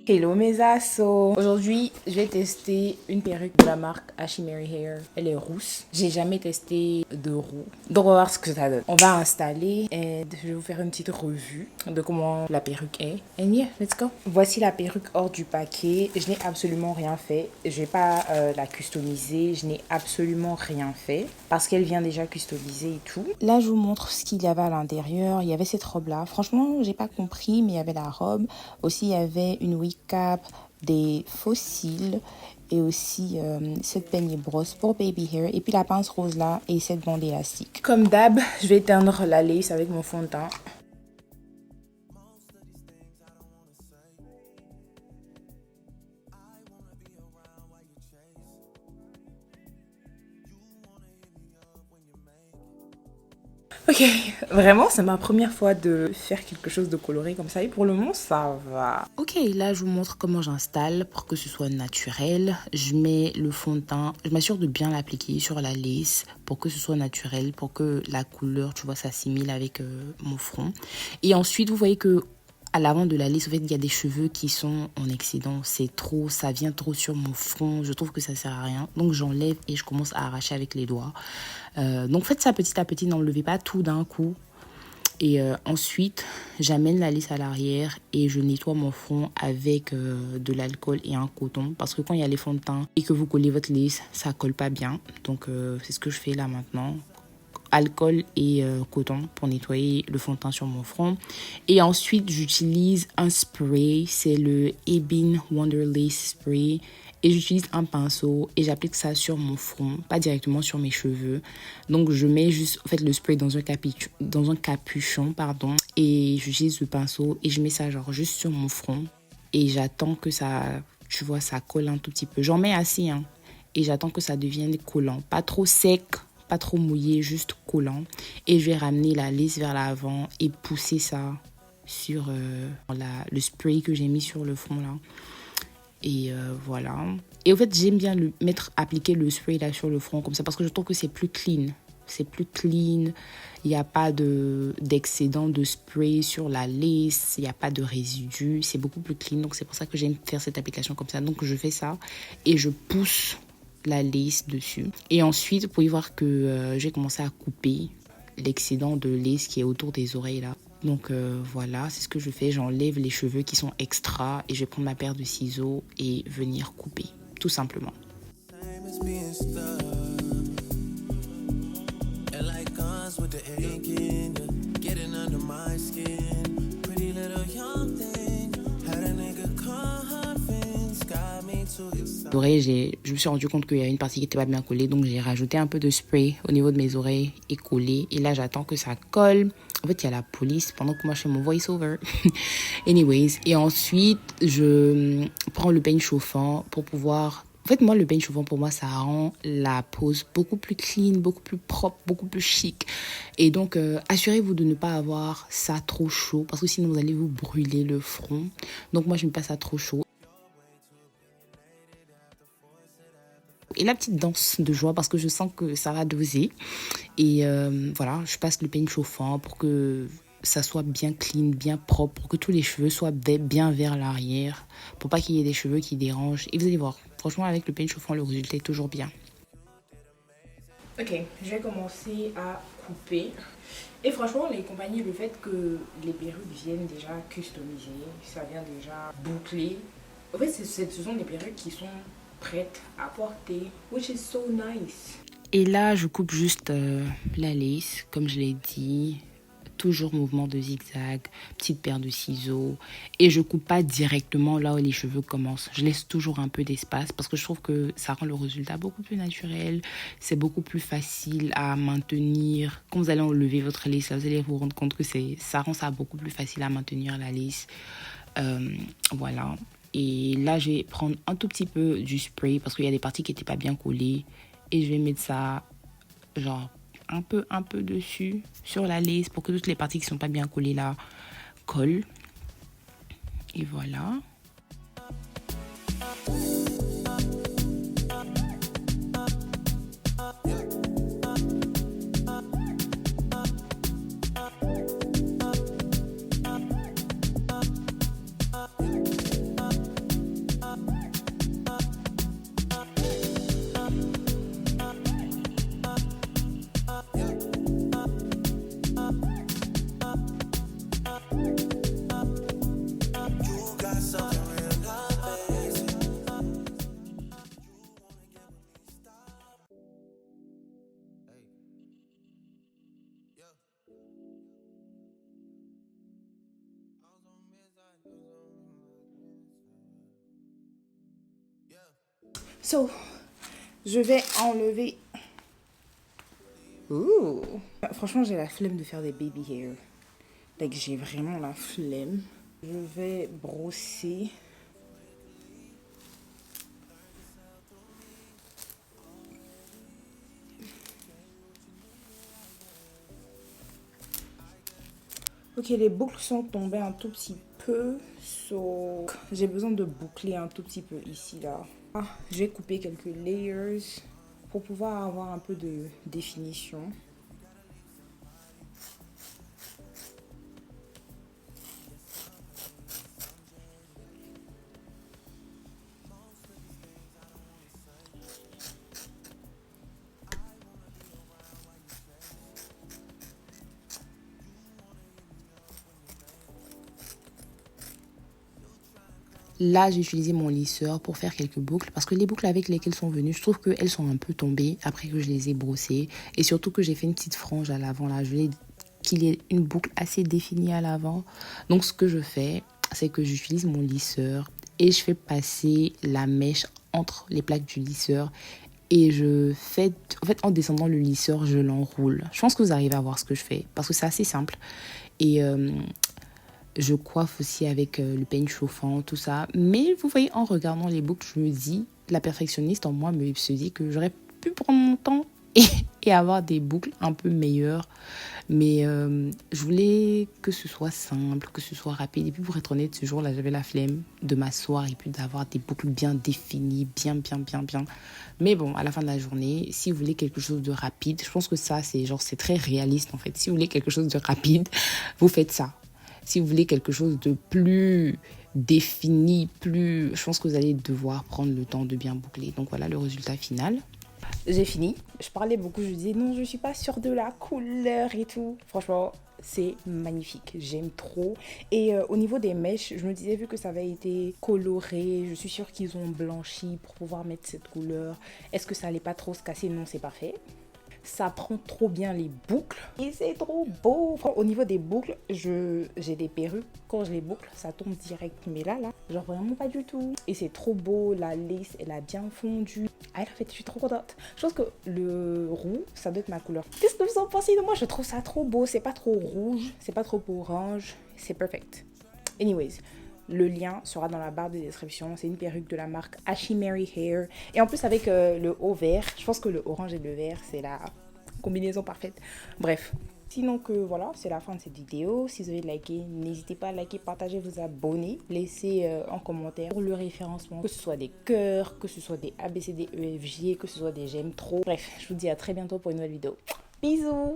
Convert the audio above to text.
Hello mes assos. Aujourd'hui, je vais tester une perruque de la marque Ashimary Hair. Elle est rousse. J'ai jamais testé de roux. Donc on va voir ce que ça donne. On va installer et je vais vous faire une petite revue de comment la perruque est. And yeah, let's go. Voici la perruque hors du paquet. Je n'ai absolument rien fait. Je vais pas la customiser. Je n'ai absolument rien fait parce qu'elle vient déjà customisée et tout. Là, je vous montre ce qu'il y avait à l'intérieur. Il y avait cette robe là. Franchement, j'ai pas compris, mais il y avait la robe. Aussi, il y avait une wig cap, des fossiles et aussi cette peigne brosse pour baby hair et puis la pince rose là et cette bande élastique. Comme d'hab, je vais éteindre la lace avec mon fond de teint. Ok, vraiment, c'est ma première fois de faire quelque chose de coloré comme ça et pour le moment, ça va. Ok, là, je vous montre comment j'installe pour que ce soit naturel. Je mets le fond de teint, je m'assure de bien l'appliquer sur la lace pour que ce soit naturel, pour que la couleur, tu vois, s'assimile avec mon front. Et ensuite, vous voyez que à l'avant de la lace, en fait, il y a des cheveux qui sont en excédent. C'est trop, ça vient trop sur mon front. Je trouve que ça sert à rien. Donc, j'enlève et je commence à arracher avec les doigts. Donc, faites ça petit à petit. N'enlevez pas tout d'un coup. Et ensuite, j'amène la lace à l'arrière et je nettoie mon front avec de l'alcool et un coton. Parce que quand il y a les fonds de teint et que vous collez votre lace, ça colle pas bien. Donc, c'est ce que je fais là maintenant. Alcool et coton pour nettoyer le fond de teint sur mon front. Et ensuite, j'utilise un spray. C'est le Ebin Wonder Lace Spray. Et j'utilise un pinceau et j'applique ça sur mon front, pas directement sur mes cheveux. Donc, je mets juste en fait, le spray dans un capuchon, pardon. Et j'utilise le pinceau et je mets ça genre juste sur mon front. Et j'attends que ça, tu vois, ça colle un tout petit peu. J'en mets assez, hein. Et j'attends que ça devienne collant. Pas trop sec, pas trop mouillé, juste collant. Et je vais ramener la lace vers l'avant et pousser ça sur le spray que j'ai mis sur le front là. Et voilà. Et en fait, j'aime bien appliquer le spray là sur le front comme ça parce que je trouve que c'est plus clean. C'est plus clean. Il n'y a pas d'excédent de spray sur la lace. Il n'y a pas de résidus. C'est beaucoup plus clean. Donc, c'est pour ça que j'aime faire cette application comme ça. Donc, je fais ça et je pousse la lace dessus. Et ensuite, vous pouvez voir que j'ai commencé à couper l'excédent de lace qui est autour des oreilles là. Donc voilà, c'est ce que je fais. J'enlève les cheveux qui sont extra et je vais prendre ma paire de ciseaux et venir couper, tout simplement. Oreilles, je me suis rendu compte qu'il y a une partie qui n'était pas bien collée, donc j'ai rajouté un peu de spray au niveau de mes oreilles et collé. Et là, j'attends que ça colle. En fait, il y a la police pendant que moi je fais mon voice-over. Anyways, et ensuite, je prends le peigne chauffant pour pouvoir... En fait, moi, le peigne chauffant, pour moi, ça rend la pose beaucoup plus clean, beaucoup plus propre, beaucoup plus chic. Et donc, assurez-vous de ne pas avoir ça trop chaud parce que sinon, vous allez vous brûler le front. Donc, moi, je ne mets pas ça trop chaud. Et la petite danse de joie parce que je sens que ça va doser. Et voilà, je passe le peigne chauffant pour que ça soit bien clean, bien propre, pour que tous les cheveux soient bien vers l'arrière, pour pas qu'il y ait des cheveux qui dérangent. Et vous allez voir, franchement, avec le peigne chauffant, le résultat est toujours bien. Ok, je vais commencer à couper. Et franchement, les compagnies, le fait que les perruques viennent déjà customisées, ça vient déjà bouclé. En fait, ce sont des perruques qui sont prête à porter, which is so nice. Et là, je coupe juste la lace, comme je l'ai dit. Toujours mouvement de zigzag, petite paire de ciseaux. Et je coupe pas directement là où les cheveux commencent. Je laisse toujours un peu d'espace parce que je trouve que ça rend le résultat beaucoup plus naturel. C'est beaucoup plus facile à maintenir. Quand vous allez enlever votre lace, là, vous allez vous rendre compte que ça rend ça beaucoup plus facile à maintenir la lace. Voilà. Et là, je vais prendre un tout petit peu du spray parce qu'il y a des parties qui n'étaient pas bien collées. Et je vais mettre ça, genre, un peu dessus, sur la lace, pour que toutes les parties qui ne sont pas bien collées là, collent. Et voilà. So, je vais enlever... Ouh. Franchement, j'ai la flemme de faire des baby hair. Like, j'ai vraiment la flemme. Je vais brosser. Ok, les boucles sont tombées un tout petit peu. So, j'ai besoin de boucler un tout petit peu ici, là. Je vais couper quelques layers pour pouvoir avoir un peu de définition. Là, j'ai utilisé mon lisseur pour faire quelques boucles parce que les boucles avec lesquelles sont venues, je trouve qu'elles sont un peu tombées après que je les ai brossées. Et surtout que j'ai fait une petite frange à l'avant là. Je voulais qu'il y ait une boucle assez définie à l'avant. Donc, ce que je fais, c'est que j'utilise mon lisseur et je fais passer la mèche entre les plaques du lisseur. Et en descendant le lisseur, je l'enroule. Je pense que vous arrivez à voir ce que je fais parce que c'est assez simple. Et je coiffe aussi avec le peigne chauffant, tout ça. Mais vous voyez, en regardant les boucles, je me dis, la perfectionniste en moi se dit que j'aurais pu prendre mon temps et avoir des boucles un peu meilleures. Mais je voulais que ce soit simple, que ce soit rapide. Et puis pour être honnête, ce jour-là, j'avais la flemme de m'asseoir et puis d'avoir des boucles bien définies, bien. Mais bon, à la fin de la journée, si vous voulez quelque chose de rapide, je pense que ça, c'est très réaliste en fait. Si vous voulez quelque chose de rapide, vous faites ça. Si vous voulez quelque chose de plus défini, je pense que vous allez devoir prendre le temps de bien boucler. Donc voilà le résultat final. J'ai fini. Je parlais beaucoup, je disais non, je suis pas sûre de la couleur et tout. Franchement, c'est magnifique. J'aime trop. Et au niveau des mèches, je me disais, vu que ça avait été coloré, je suis sûre qu'ils ont blanchi pour pouvoir mettre cette couleur. Est-ce que ça allait pas trop se casser? Non, c'est parfait. Ça prend trop bien les boucles et c'est trop beau. Au niveau des boucles, j'ai des perruques. Quand je les boucle, ça tombe direct. Mais là, genre vraiment pas du tout. Et c'est trop beau. La lace, elle a bien fondu. Ah, en fait, je suis trop contente. Je pense que le roux, ça doit être ma couleur. Qu'est-ce que vous en pensez de moi? Je trouve ça trop beau. C'est pas trop rouge. C'est pas trop orange. C'est perfect. Anyways. Le lien sera dans la barre de description. C'est une perruque de la marque Ashimary Hair. Et en plus avec le haut vert. Je pense que le orange et le vert, c'est la combinaison parfaite. Bref. Sinon que voilà, c'est la fin de cette vidéo. Si vous avez liké, n'hésitez pas à liker, partager, vous abonner. Laissez en commentaire pour le référencement. Que ce soit des cœurs, que ce soit des ABCD, EFG, que ce soit des j'aime trop. Bref, je vous dis à très bientôt pour une nouvelle vidéo. Bisous!